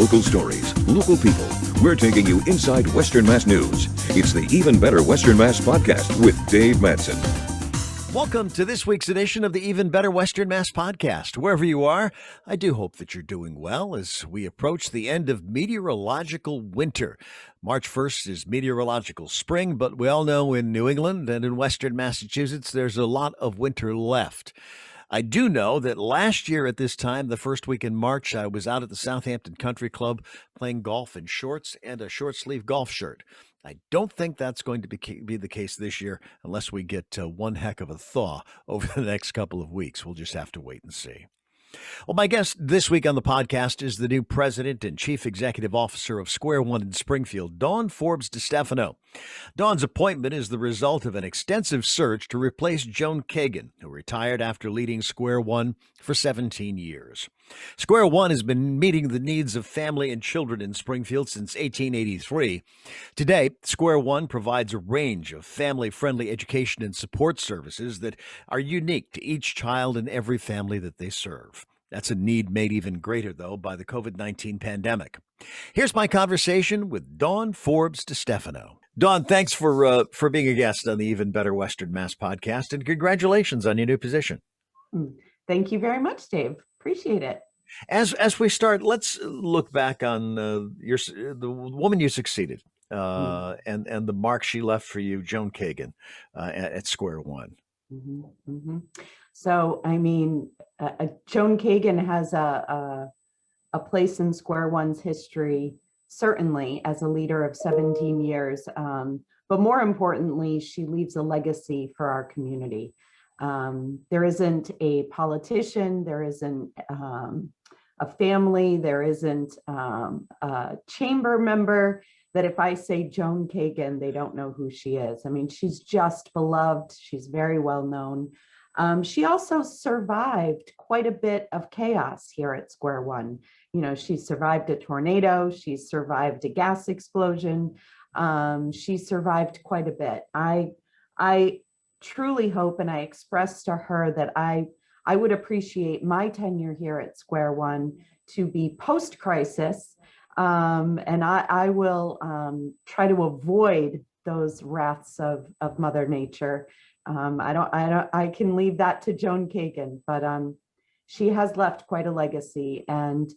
Local stories, local people. We're taking you inside Western Mass news. It's the Even Better Western Mass podcast with Dave Madsen. Welcome to this week's edition of the Even Better Western Mass podcast. Wherever you are, I do hope that you're doing well as we approach the end of meteorological winter. March 1st is meteorological spring, but we all know in New England and in Western Massachusetts, there's a lot of winter left. I do know that last year at this time, the first week in March, I was out at the Southampton Country Club playing golf in shorts and a short sleeve golf shirt. I don't think that's going to be the case this year unless we get one heck of a thaw over the next couple of weeks. We'll just have to wait and see. Well, my guest this week on the podcast is the new president and chief executive officer of Square One in Springfield, Dawn Forbes DiStefano. Dawn's appointment is the result of an extensive search to replace Joan Kagan, who retired after leading Square One for 17 years. Square One has been meeting the needs of family and children in Springfield since 1883. Today, Square One provides a range of family-friendly education and support services that are unique to each child and every family that they serve. That's a need made even greater, though, by the COVID-19 pandemic. Here's my conversation with Dawn Forbes DiStefano. Dawn, thanks for being a guest on the Even Better Western Mass podcast, and congratulations on your new position. Thank you very much, Dave. Appreciate it. As we start, let's look back on the woman you succeeded and the mark she left for you, Joan Kagan, at Square One. So, I mean, Joan Kagan has a place in Square One's history, certainly as a leader of 17 years. But more importantly, she leaves a legacy for our community. There isn't a politician, there isn't a family, there isn't a chamber member that if I say Joan Kagan, they don't know who she is. I mean, she's just beloved. She's very well known. She also survived quite a bit of chaos here at Square One. You know, she survived a tornado. She survived a gas explosion. She survived quite a bit. I truly hope, and I expressed to her that I would appreciate my tenure here at Square One to be post-crisis, and I will try to avoid those wraths of Mother Nature. I can leave that to Joan Kagan, but she has left quite a legacy and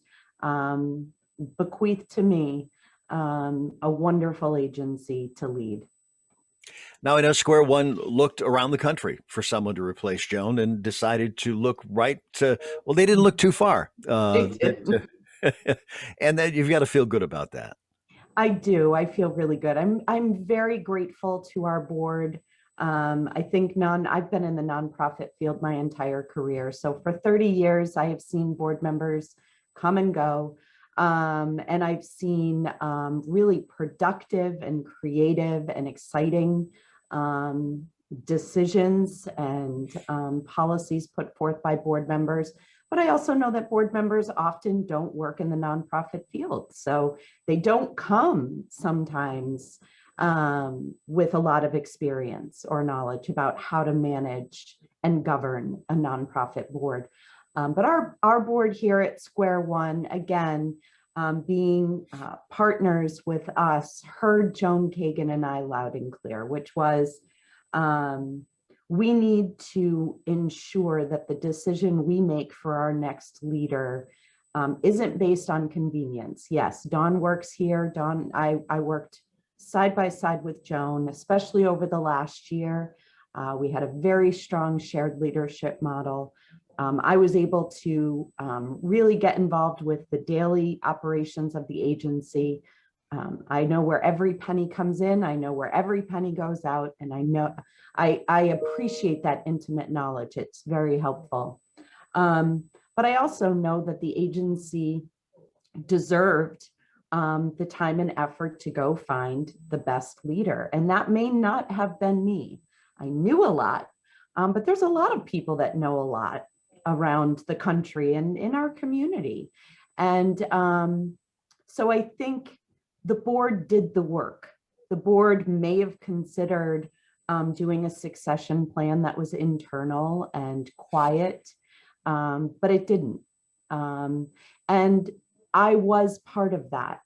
bequeathed to me a wonderful agency to lead. Now, I know Square One looked around the country for someone to replace Joan and decided to look right to, well, they didn't look too far. And then you've got to feel good about that. I do. I feel really good. I'm very grateful to our board. I think I've been in the nonprofit field my entire career. So for 30 years, I have seen board members come and go. And I've seen really productive and creative and exciting decisions and policies put forth by board members. But I also know that board members often don't work in the nonprofit field. So they don't come sometimes with a lot of experience or knowledge about how to manage and govern a nonprofit board. But our board here at Square One, again, being partners with us, heard Joan Kagan and I loud and clear, which was we need to ensure that the decision we make for our next leader isn't based on convenience. Yes, Dawn works here. I worked side by side with Joan, especially over the last year. We had a very strong shared leadership model. I was able to really get involved with the daily operations of the agency. I know where every penny comes in. I know where every penny goes out. And I appreciate that intimate knowledge. It's very helpful. But I also know that the agency deserved the time and effort to go find the best leader. And that may not have been me. I knew a lot, but there's a lot of people that know a lot around the country and in our community. And so I think the board did the work. The board may have considered doing a succession plan that was internal and quiet, but it didn't. And I was part of that.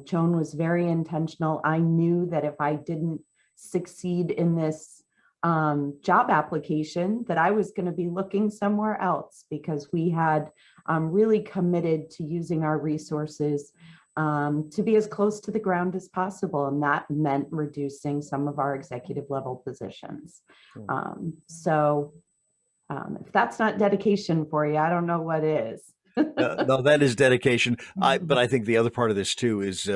Joan was very intentional. I knew that if I didn't succeed in this job application, that I was going to be looking somewhere else, because we had really committed to using our resources to be as close to the ground as possible. And that meant reducing some of our executive level positions. So if that's not dedication for you, I don't know what is. No, that is dedication. But I think the other part of this too is,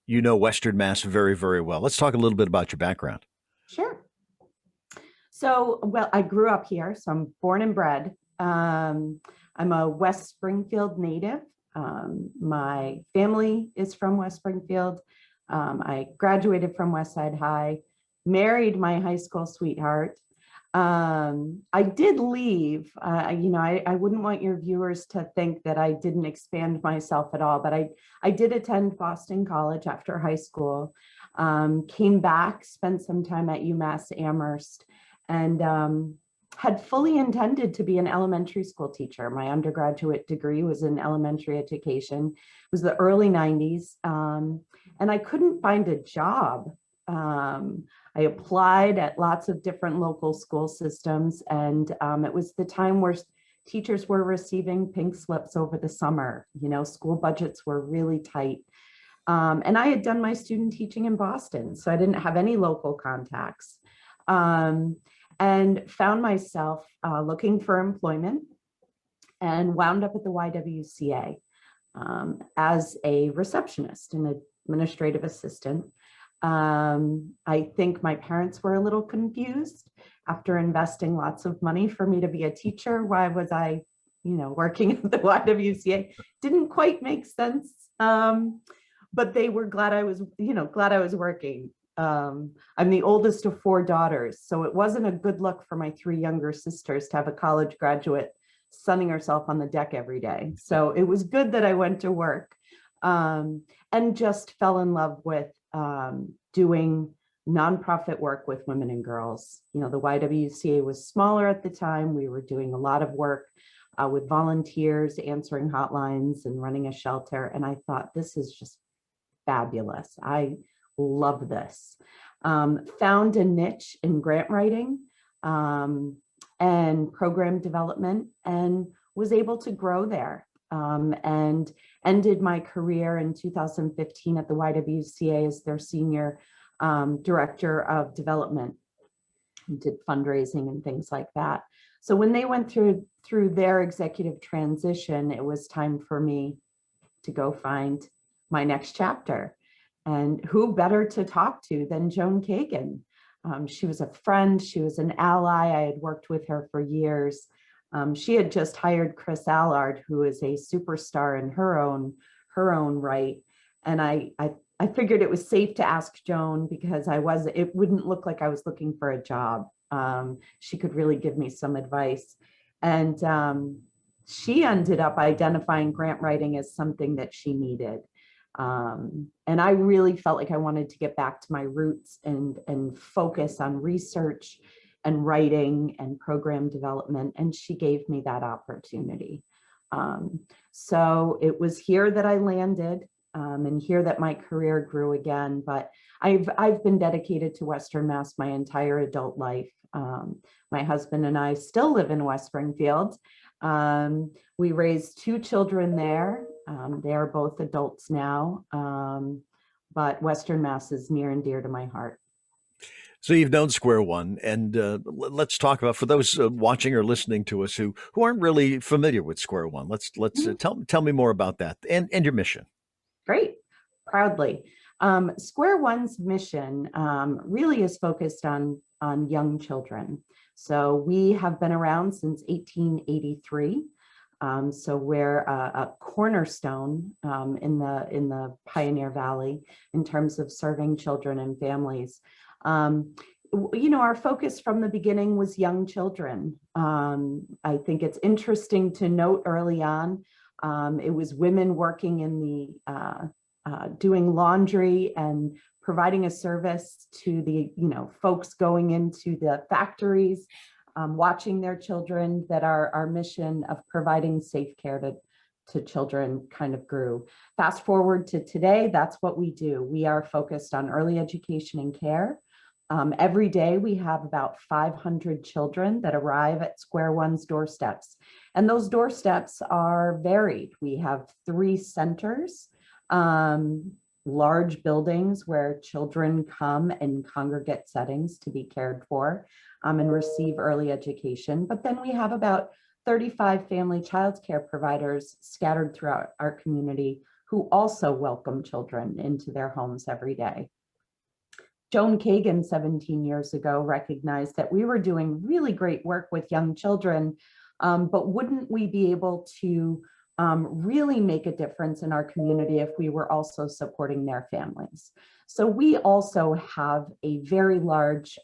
Western Mass very, very well. Let's talk a little bit about your background. Sure. So, well, I grew up here, so I'm born and bred. I'm a West Springfield native. My family is from West Springfield. I graduated from West Side High, married my high school sweetheart. I did leave, I wouldn't want your viewers to think that I didn't expand myself at all, but I did attend Boston College after high school, came back, spent some time at UMass Amherst, and had fully intended to be an elementary school teacher. My undergraduate degree was in elementary education. It was the early 90s, and I couldn't find a job. I applied at lots of different local school systems, and it was the time where teachers were receiving pink slips over the summer. School budgets were really tight. And I had done my student teaching in Boston, so I didn't have any local contacts, and found myself looking for employment, and wound up at the YWCA as a receptionist and administrative assistant. I think my parents were a little confused after investing lots of money for me to be a teacher. Why was I, working at the YWCA? Didn't quite make sense. But they were glad I was working. I'm the oldest of 4 daughters, so it wasn't a good look for my 3 younger sisters to have a college graduate sunning herself on the deck every day. So it was good that I went to work, and just fell in love with doing nonprofit work with women and girls. The YWCA was smaller at the time. We were doing a lot of work with volunteers, answering hotlines and running a shelter. And I thought, this is just fabulous. I love this. Found a niche in grant writing and program development, and was able to grow there. And ended my career in 2015 at the YWCA as their senior director of development. Did fundraising and things like that. So when they went through their executive transition, it was time for me to go find my next chapter. And who better to talk to than Joan Kagan? She was a friend, she was an ally. I had worked with her for years. She had just hired Chris Allard, who is a superstar in her own right. And I figured it was safe to ask Joan, because it wouldn't look like I was looking for a job. She could really give me some advice. And she ended up identifying grant writing as something that she needed. And I really felt like I wanted to get back to my roots and focus on research and writing and program development. And she gave me that opportunity. So it was here that I landed, and here that my career grew again. But I've been dedicated to Western Mass my entire adult life. My husband and I still live in West Springfield. We raised 2 children there. They are both adults now, but Western Mass is near and dear to my heart. So you've known Square One, and let's talk about, for those watching or listening to us who aren't really familiar with Square One. Let's tell me more about that and your mission. Great, proudly. Square One's mission really is focused on young children. So we have been around since 1883. So we're a cornerstone in the Pioneer Valley in terms of serving children and families. Our focus from the beginning was young children. I think it's interesting to note early on, it was women working in the doing laundry and providing a service to the folks going into the factories, watching their children, that our mission of providing safe care to children kind of grew. Fast forward to today, that's what we do. We are focused on early education and care. Every day we have about 500 children that arrive at Square One's doorsteps. And those doorsteps are varied. We have 3 centers, large buildings where children come in congregate settings to be cared for and receive early education. But then we have about 35 family child care providers scattered throughout our community who also welcome children into their homes every day. Joan Kagan 17 years ago recognized that we were doing really great work with young children, but wouldn't we be able to really make a difference in our community if we were also supporting their families? So we also have a very large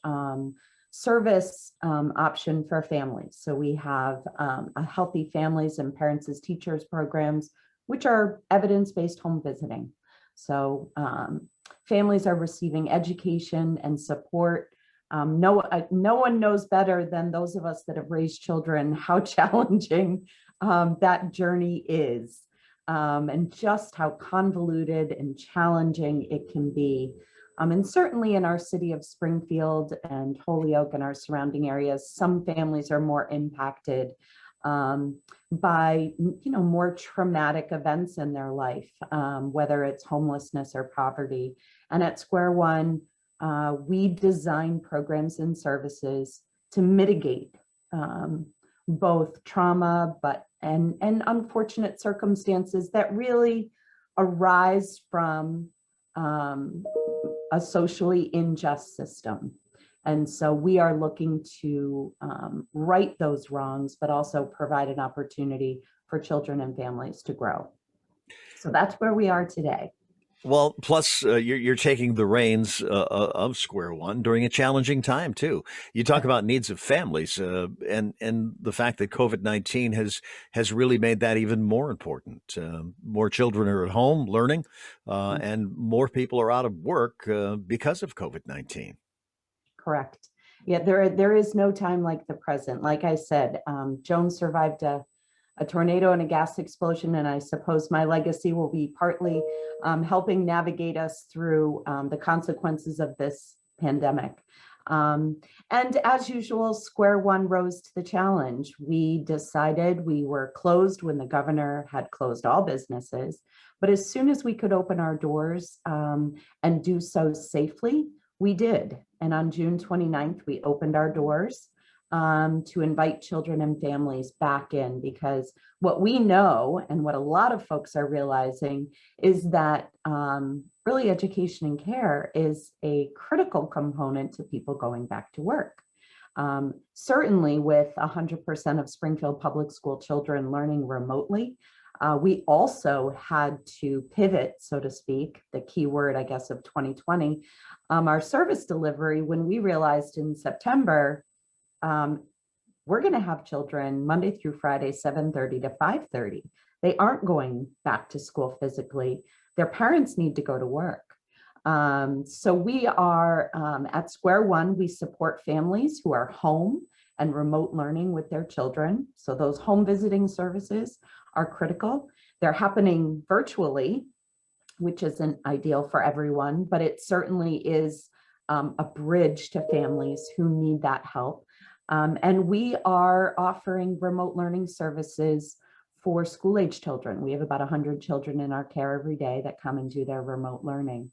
service option for families. So we have a Healthy Families and Parents as Teachers programs, which are evidence-based home visiting. So families are receiving education and support. No one knows better than those of us that have raised children how challenging that journey is, and just how convoluted and challenging it can be. And certainly in our city of Springfield and Holyoke and our surrounding areas, some families are more impacted by more traumatic events in their life, whether it's homelessness or poverty. And at Square One, we design programs and services to mitigate both trauma and unfortunate circumstances that really arise from a socially unjust system. And so we are looking to right those wrongs, but also provide an opportunity for children and families to grow. So that's where we are today. Well, plus you're taking the reins of Square One during a challenging time too. You talk about needs of families, and the fact that COVID-19 has really made that even more important. More children are at home learning, and more people are out of work because of COVID-19. Correct. Yeah, there is no time like the present. Like I said, Joan survived a tornado and a gas explosion, and I suppose my legacy will be partly helping navigate us through the consequences of this pandemic. And as usual, Square One rose to the challenge. We decided we were closed when the governor had closed all businesses, but as soon as we could open our doors and do so safely, we did. And on June 29th, we opened our doors to invite children and families back in, because what we know and what a lot of folks are realizing is that early education and care is a critical component to people going back to work. Certainly with 100% of Springfield Public School children learning remotely, we also had to pivot, so to speak, the key word, I guess, of 2020, our service delivery, when we realized in September, we're going to have children Monday through Friday, 7:30 to 5:30. They aren't going back to school physically. Their parents need to go to work. So we are at Square One, we support families who are home and remote learning with their children. So those home visiting services are critical. They're happening virtually, which isn't ideal for everyone, but it certainly is a bridge to families who need that help. And we are offering remote learning services for school-age children. We have about 100 children in our care every day that come and do their remote learning.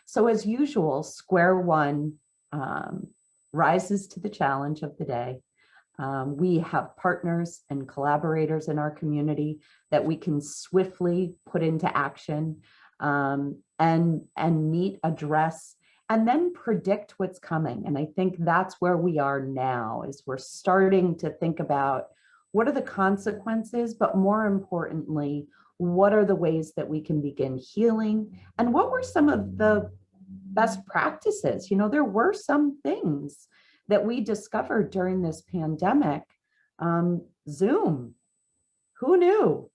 So as usual, Square One rises to the challenge of the day. We have partners and collaborators in our community that we can swiftly put into action and meet, address, and then predict what's coming. And I think that's where we are now, is we're starting to think about what are the consequences, but more importantly, what are the ways that we can begin healing, and what were some of the best practices? There were some things that we discovered during this pandemic. Zoom, who knew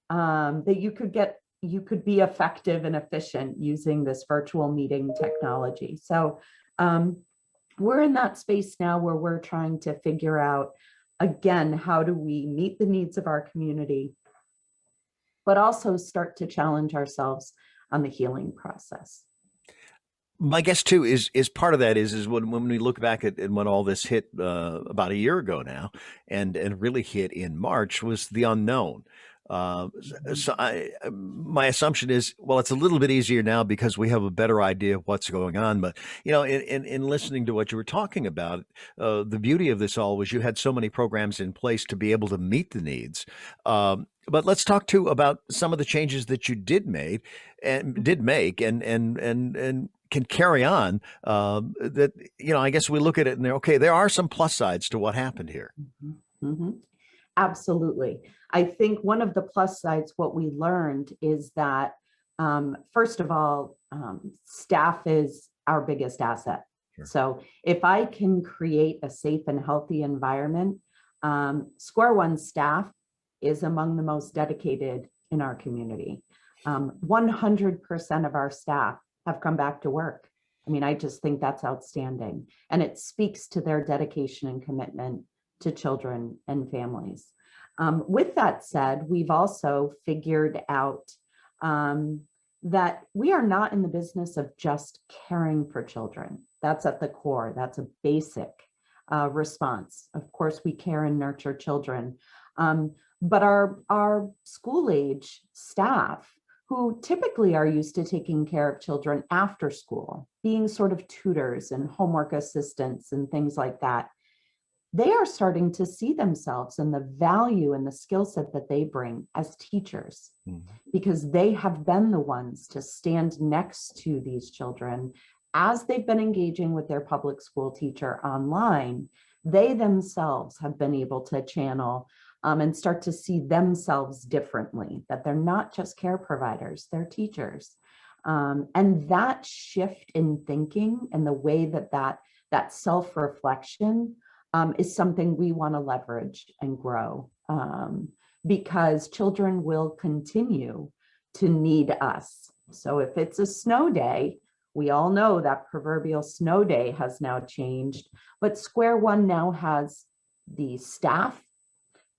that you could be effective and efficient using this virtual meeting technology? So we're in that space now where we're trying to figure out, again, how do we meet the needs of our community but also start to challenge ourselves on the healing process. My guess too is part of that is when we look back at when all this hit about a year ago now, and really hit in March, was the unknown. So my assumption is, well, it's a little bit easier now because we have a better idea of what's going on. But in listening to what you were talking about, the beauty of this all was you had so many programs in place to be able to meet the needs. But let's talk too about some of the changes that you did make and can carry on. That I guess we look at it and okay, there are some plus sides to what happened here. Mm-hmm. Mm-hmm. Absolutely. I think one of the plus sides, what we learned is that, first of all, staff is our biggest asset. Sure. So if I can create a safe and healthy environment, Square One staff is among the most dedicated in our community. 100% of our staff have come back to work. I mean, I just think that's outstanding. And it speaks to their dedication and commitment to children and families. With that said, we've also figured out that we are not in the business of just caring for children. That's at the core. That's a basic response. Of course, we care and nurture children, but our school age staff, who typically are used to taking care of children after school, being sort of tutors and homework assistants and things like that, they are starting to see themselves and the value and the skill set that they bring as teachers, because they have been the ones to stand next to these children as they've been engaging with their public school teacher online. They themselves have been able to channel and start to see themselves differently, that they're not just care providers, they're teachers. And that shift in thinking and the way that self-reflection is something we want to leverage and grow, because children will continue to need us. So if it's a snow day, we all know that proverbial snow day has now changed, but Square One now has the staff.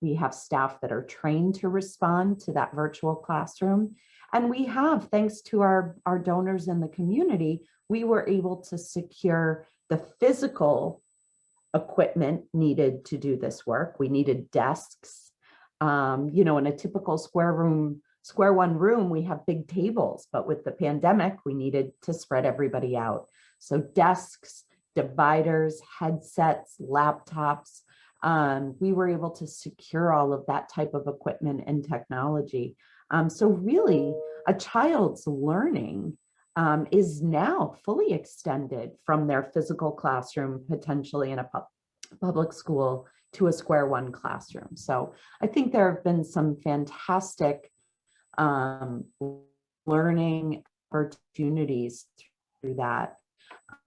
We have staff that are trained to respond to that virtual classroom. And we have, thanks to our donors in the community, we were able to secure the physical equipment needed to do this work. We needed desks. In a typical Square One room, we have big tables, but with the pandemic, we needed to spread everybody out. So desks, dividers, headsets, laptops, we were able to secure all of that type of equipment and technology. So really, a child's learning is now fully extended from their physical classroom, potentially in a public school, to a Square One classroom. So I think there have been some fantastic learning opportunities through that.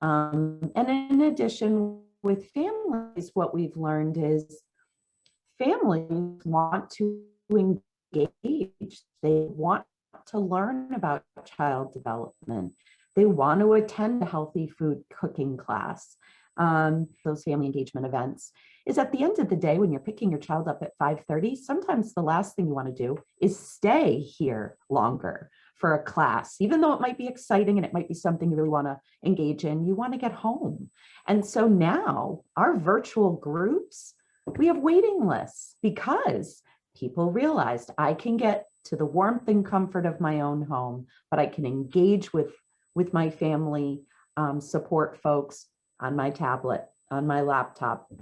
And in addition, with families, what we've learned is families want to engage. They want to learn about child development. They want to attend a healthy food cooking class. Those family engagement events is at the end of the day, when you're picking your child up at 5:30, sometimes the last thing you want to do is stay here longer for a class, even though it might be exciting and it might be something you really want to engage in, you want to get home. And so now our virtual groups, we have waiting lists because people realized I can get to the warmth and comfort of my own home, but I can engage with my family support folks on my tablet, on my laptop.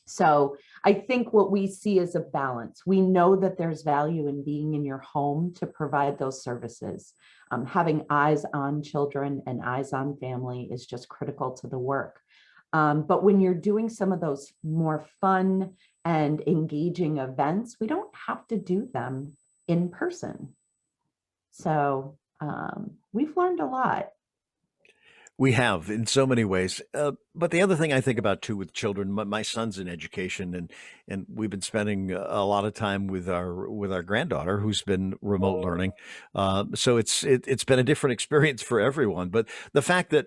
So I think what we see is a balance. We know that there's value in being in your home to provide those services. Having eyes on children and eyes on family is just critical to the work. But when you're doing some of those more fun and engaging events, we don't have to do them in person. So we've learned a lot. We have in so many ways. But the other thing I think about too with children, my son's in education, and we've been spending a lot of time with our granddaughter who's been remote learning. So it's been a different experience for everyone. But the fact that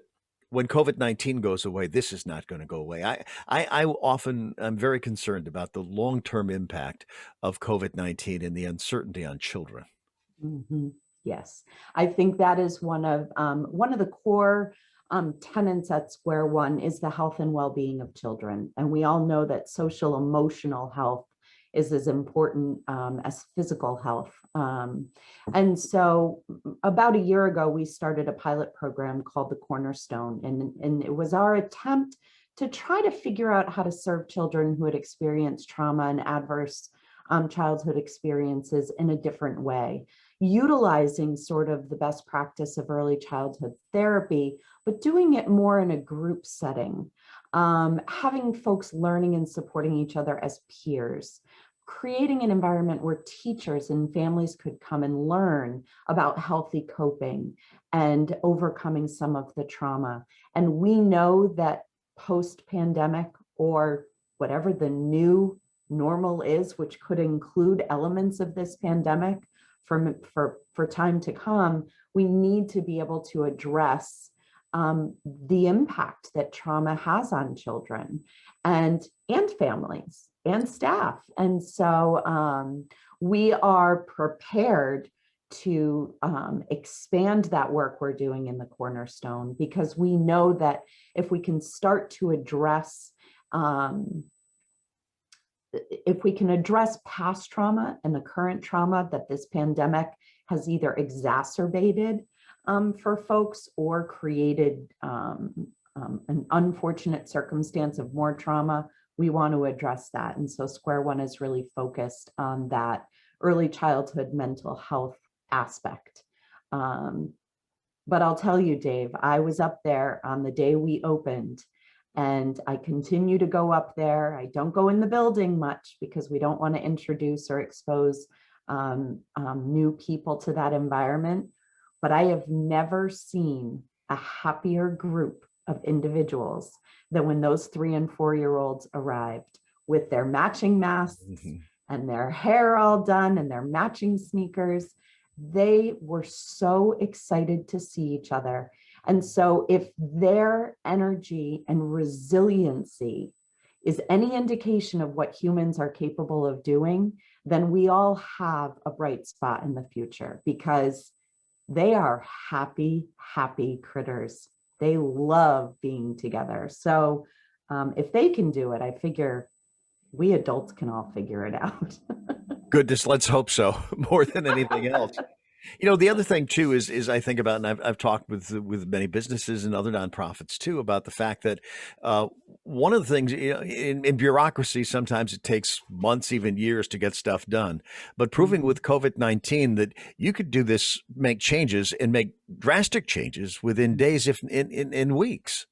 when COVID-19 goes away, this is not going to go away. I often am very concerned about the long-term impact of COVID-19 and the uncertainty on children. Mhm. Yes, I think that is one of the core tenets at Square One is the health and well-being of children, and we all know that social emotional health is as important as physical health. And so, about a year ago, we started a pilot program called the Cornerstone, and it was our attempt to try to figure out how to serve children who had experienced trauma and adverse childhood experiences in a different way, utilizing sort of the best practice of early childhood therapy, but doing it more in a group setting, having folks learning and supporting each other as peers, creating an environment where teachers and families could come and learn about healthy coping and overcoming some of the trauma. And we know that post-pandemic, or whatever the new normal is, which could include elements of this pandemic for time to come, we need to be able to address the impact that trauma has on children and families and staff. And so we are prepared to expand that work we're doing in the Cornerstone, because we know that if we can start to address if we can address past trauma and the current trauma that this pandemic has either exacerbated for folks or created an unfortunate circumstance of more trauma, we want to address that. And so Square One is really focused on that early childhood mental health aspect. But I'll tell you, Dave, I was up there on the day we opened, and I continue to go up there. I don't go in the building much because we don't want to introduce or expose new people to that environment. But I have never seen a happier group of individuals than when those 3 and 4-year-olds arrived with their matching masks and their hair all done and their matching sneakers. They were so excited to see each other. And so if their energy and resiliency is any indication of what humans are capable of doing, then we all have a bright spot in the future, because they are happy, happy critters. They love being together. So if they can do it, I figure we adults can all figure it out. Goodness, let's hope so, more than anything else. You know, the other thing too is I think about, and I've talked with many businesses and other nonprofits too about the fact that one of the things, you know, in bureaucracy, sometimes it takes months, even years to get stuff done. But proving with COVID-19 that you could do this, make changes and make drastic changes within days, if in weeks.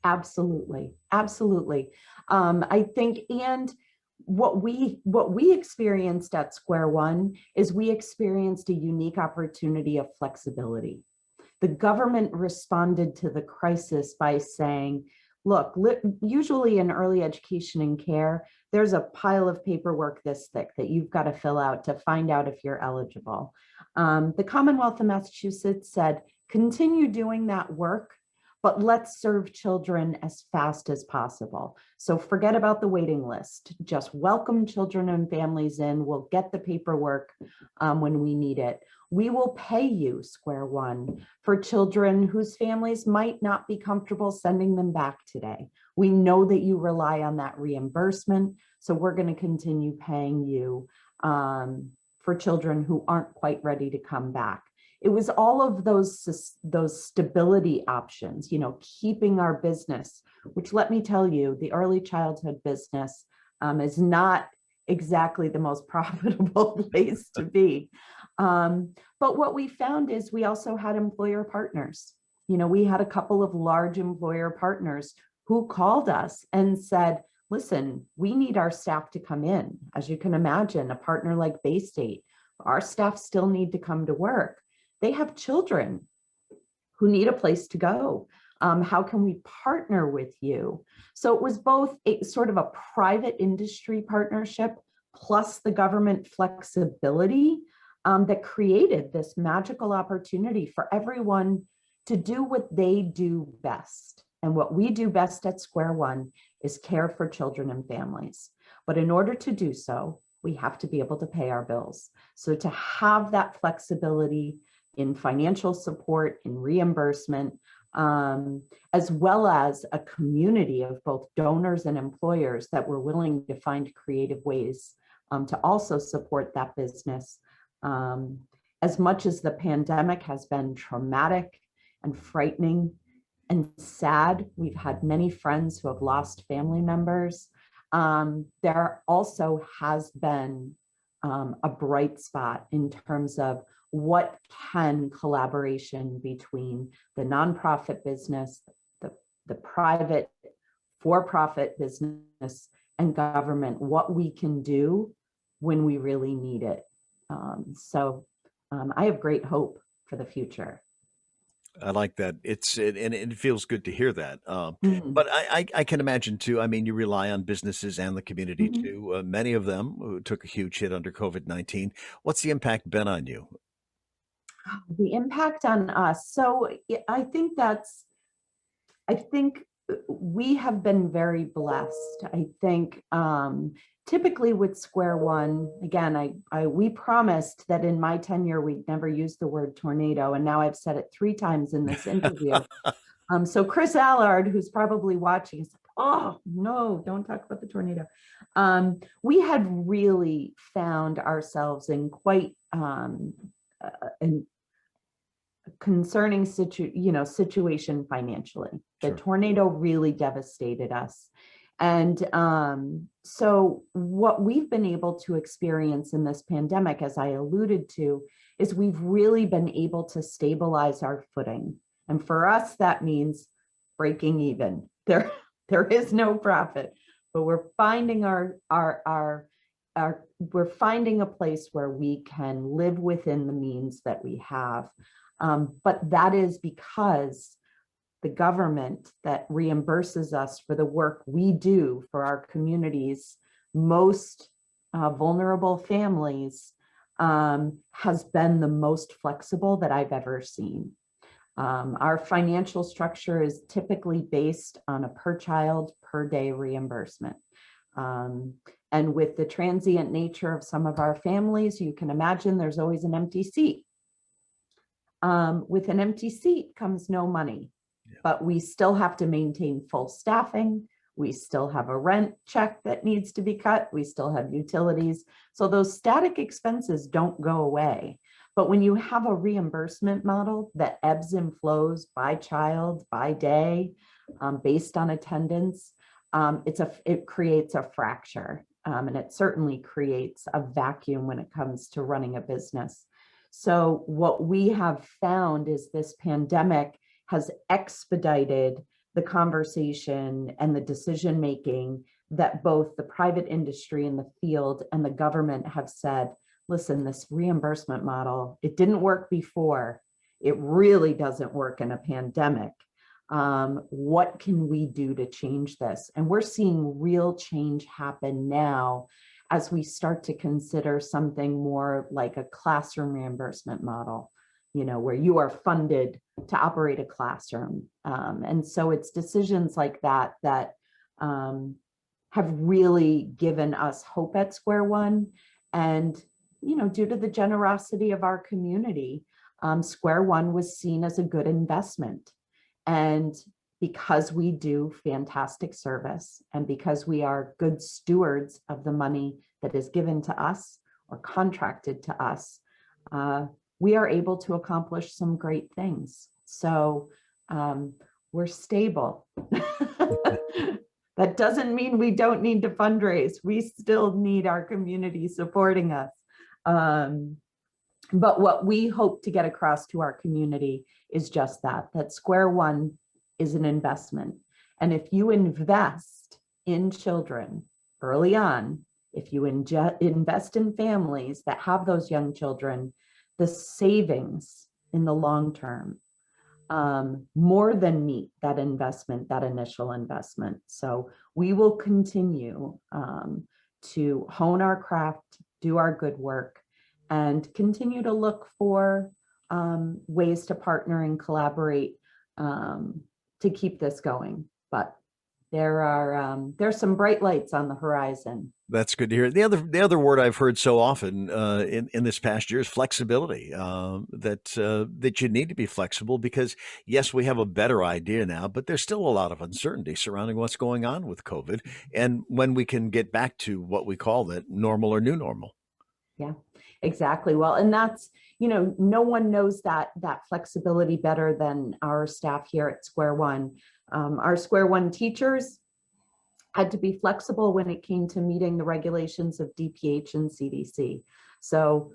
Absolutely, absolutely. I think, and what we experienced at Square One is we experienced a unique opportunity of flexibility. The government responded to the crisis by saying, look, usually in early education and care, there's a pile of paperwork this thick that you've got to fill out to find out if you're eligible. The Commonwealth of Massachusetts said, continue doing that work, but let's serve children as fast as possible. So forget about the waiting list. Just welcome children and families in. We'll get the paperwork when we need it. We will pay you, Square One, for children whose families might not be comfortable sending them back today. We know that you rely on that reimbursement, so we're going to continue paying you for children who aren't quite ready to come back. It was all of those stability options, you know, keeping our business, which, let me tell you, the early childhood business is not exactly the most profitable place to be. But what we found is we also had employer partners. You know, we had a couple of large employer partners who called us and said, listen, we need our staff to come in. As you can imagine, a partner like Bay State, our staff still need to come to work. They have children who need a place to go. How can we partner with you? So it was both a sort of a private industry partnership plus the government flexibility that created this magical opportunity for everyone to do what they do best. And what we do best at Square One is care for children and families. But in order to do so, we have to be able to pay our bills. So to have that flexibility in financial support, in reimbursement, as well as a community of both donors and employers that were willing to find creative ways to also support that business. As much as the pandemic has been traumatic and frightening and sad, we've had many friends who have lost family members. There also has been a bright spot in terms of what can collaboration between the nonprofit business, the private for-profit business, and government, what we can do when we really need it. I have great hope for the future. I like that. And it feels good to hear that. Mhm. But I can imagine too. I mean, you rely on businesses and the community Mhm. too. Many of them who took a huge hit under COVID-19. What's the impact been on you? The impact on us. So I think we have been very blessed. I think typically with Square One, again, we promised that in my tenure we'd never use the word tornado, and now I've said it 3 times in this interview. So Chris Allard, who's probably watching, is like, oh no, don't talk about the tornado. We had really found ourselves in quite an concerning situation financially. The Sure. tornado really devastated us. And so what we've been able to experience in this pandemic, as I alluded to, is we've really been able to stabilize our footing. And for us, that means breaking even. There is no profit, but we're finding we're finding a place where we can live within the means that we have. But that is because the government that reimburses us for the work we do for our communities, most vulnerable families, has been the most flexible that I've ever seen. Our financial structure is typically based on a per child, per day reimbursement. And with the transient nature of some of our families, you can imagine there's always an empty seat. With an empty seat comes no money, but we still have to maintain full staffing. We still have a rent check that needs to be cut. We still have utilities. So those static expenses don't go away. But when you have a reimbursement model that ebbs and flows by child, by day, based on attendance, it creates a fracture. And it certainly creates a vacuum when it comes to running a business. So what we have found is this pandemic has expedited the conversation and the decision making that both the private industry in the field and the government have said, listen, this reimbursement model, it didn't work before. It really doesn't work in a pandemic. What can we do to change this? And we're seeing real change happen now as we start to consider something more like a classroom reimbursement model, where you are funded to operate a classroom. And so it's decisions like that have really given us hope at Square One. And, due to the generosity of our community, Square One was seen as a good investment. And because we do fantastic service and because we are good stewards of the money that is given to us or contracted to us, we are able to accomplish some great things. So we're stable. That doesn't mean we don't need to fundraise. We still need our community supporting us. But what we hope to get across to our community is just that Square One is an investment. And if you invest in children early on, if you invest in families that have those young children, the savings in the long term more than meet that investment, that initial investment. So we will continue to hone our craft, do our good work, and continue to look for ways to partner and collaborate to keep this going. But There's some bright lights on the horizon. That's good to hear. The other word I've heard so often in this past year is flexibility. That you need to be flexible because yes, we have a better idea now, but there's still a lot of uncertainty surrounding what's going on with COVID, and when we can get back to what we call that normal or new normal. Yeah, exactly. Well, and that's, no one knows that flexibility better than our staff here at Square One. Our Square One teachers had to be flexible when it came to meeting the regulations of DPH and CDC. So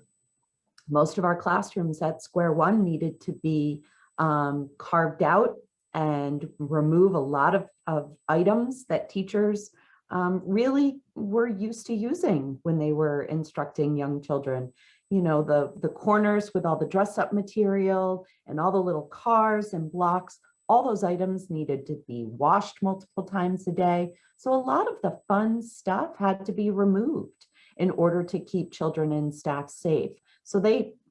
most of our classrooms at Square One needed to be carved out and remove a lot of items that teachers really were used to using when they were instructing young children. The corners with all the dress up material and all the little cars and blocks, all those items needed to be washed multiple times a day. So a lot of the fun stuff had to be removed in order to keep children and staff safe. So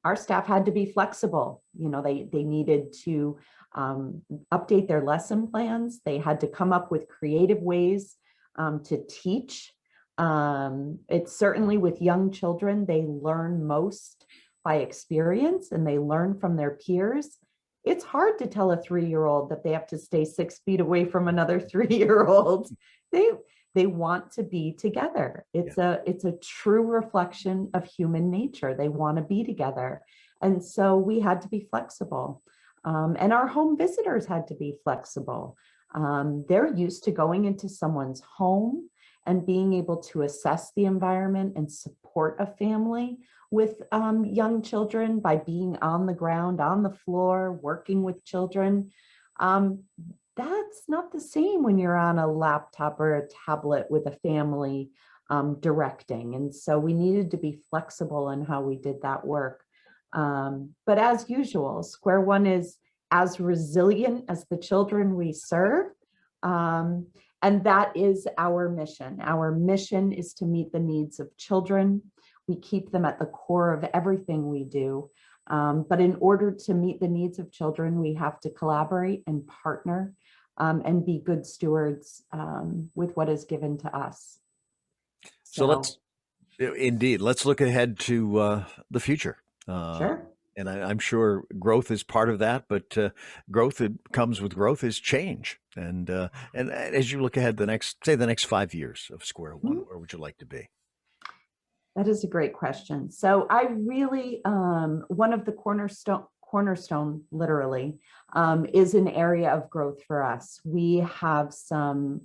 our staff had to be flexible. They needed to update their lesson plans. They had to come up with creative ways to teach. It's certainly with young children, they learn most by experience and they learn from their peers. It's hard to tell a 3-year-old that they have to stay 6 feet away from another 3-year-old. They want to be together. It's a true reflection of human nature. They want to be together. And so we had to be flexible. And our home visitors had to be flexible. They're used to going into someone's home and being able to assess the environment and support a family with young children by being on the ground, on the floor, working with children. That's not the same when you're on a laptop or a tablet with a family directing. And so we needed to be flexible in how we did that work. But as usual, Square One is as resilient as the children we serve. And that is our mission. Our mission is to meet the needs of children. We keep them at the core of everything we do. But in order to meet the needs of children, we have to collaborate and partner and be good stewards with what is given to us. So let's look ahead to the future. Sure. And I'm sure growth is part of that, but growth that comes with growth is change. And as you look ahead the next 5 years of Square One, where would you like to be? That is a great question. So I really, one of the cornerstone literally, is an area of growth for us. We have some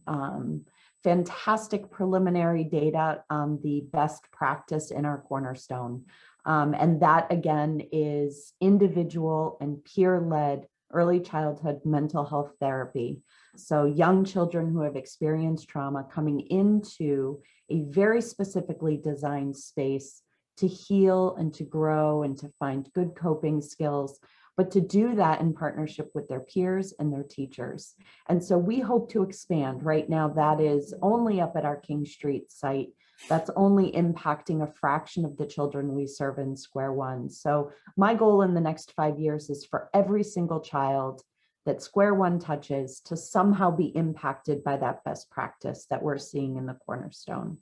fantastic preliminary data on the best practice in our cornerstone. And that again is individual and peer-led early childhood mental health therapy. So young children who have experienced trauma coming into a very specifically designed space to heal and to grow and to find good coping skills, but to do that in partnership with their peers and their teachers. And so we hope to expand. Right now, that is only up at our King Street site. That's only impacting a fraction of the children we serve in Square One. So my goal in the next 5 years is for every single child that Square One touches to somehow be impacted by that best practice that we're seeing in the cornerstone.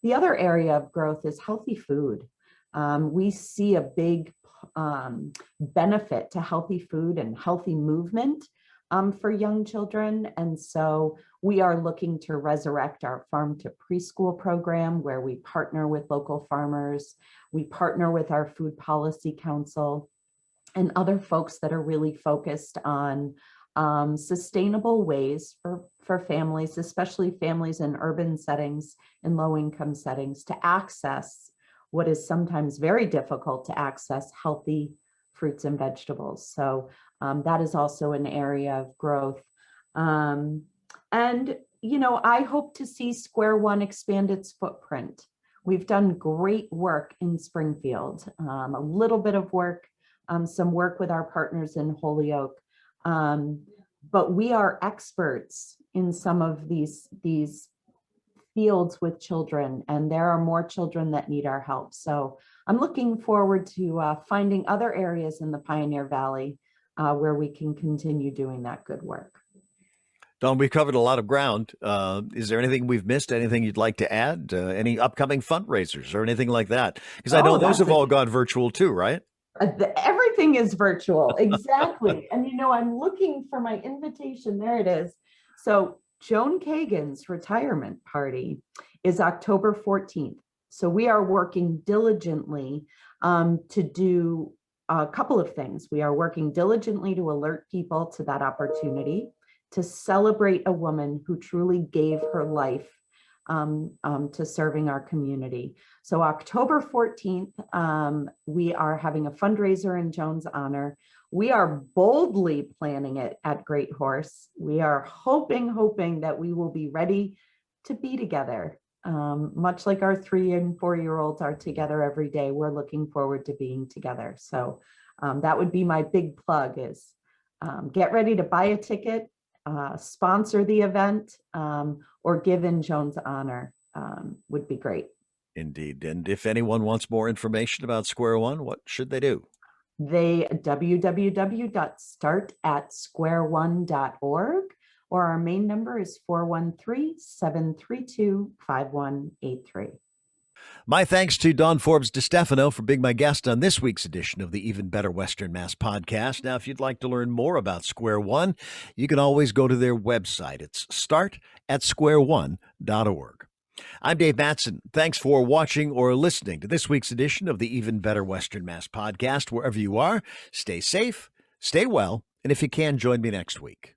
The other area of growth is healthy food. We see a big benefit to healthy food and healthy movement for young children. And so we are looking to resurrect our farm to preschool program where we partner with local farmers. We partner with our Food Policy Council and other folks that are really focused on sustainable ways for families, especially families in urban settings and low-income settings, to access what is sometimes very difficult to access, healthy fruits and vegetables. So that is also an area of growth. And, I hope to see Square One expand its footprint. We've done great work in Springfield, a little bit of work, some work with our partners in Holyoke. But we are experts in some of these fields with children, and there are more children that need our help. So I'm looking forward to finding other areas in the Pioneer Valley where we can continue doing that good work. Don, we covered a lot of ground. Is there anything we've missed? Anything you'd like to add? Any upcoming fundraisers or anything like that? Because I know Oh, those that's have all gone virtual too, right? everything is virtual. Exactly. And I'm looking for my invitation. There it is. So Joan Kagan's retirement party is October 14th. So we are working diligently to do a couple of things. We are working diligently to alert people to that opportunity, to celebrate a woman who truly gave her life to serving our community. So October 14th, we are having a fundraiser in Joan's honor. We are boldly planning it at Great Horse. We are hoping that we will be ready to be together. Much like our 3 and 4-year-olds are together every day, we're looking forward to being together. So that would be my big plug is get ready to buy a ticket, sponsor the event, or give in Joan's honor would be great. Indeed. And if anyone wants more information about Square One, what should they do? They www.startatsquareone.org, or our main number is 413-732-5183. My thanks to Don Forbes DiStefano for being my guest on this week's edition of the Even Better Western Mass podcast. Now, if you'd like to learn more about Square One, you can always go to their website. It's startatsquareone.org. I'm Dave Madsen. Thanks for watching or listening to this week's edition of the Even Better Western Mass podcast. Wherever you are, stay safe, stay well, and if you can, join me next week.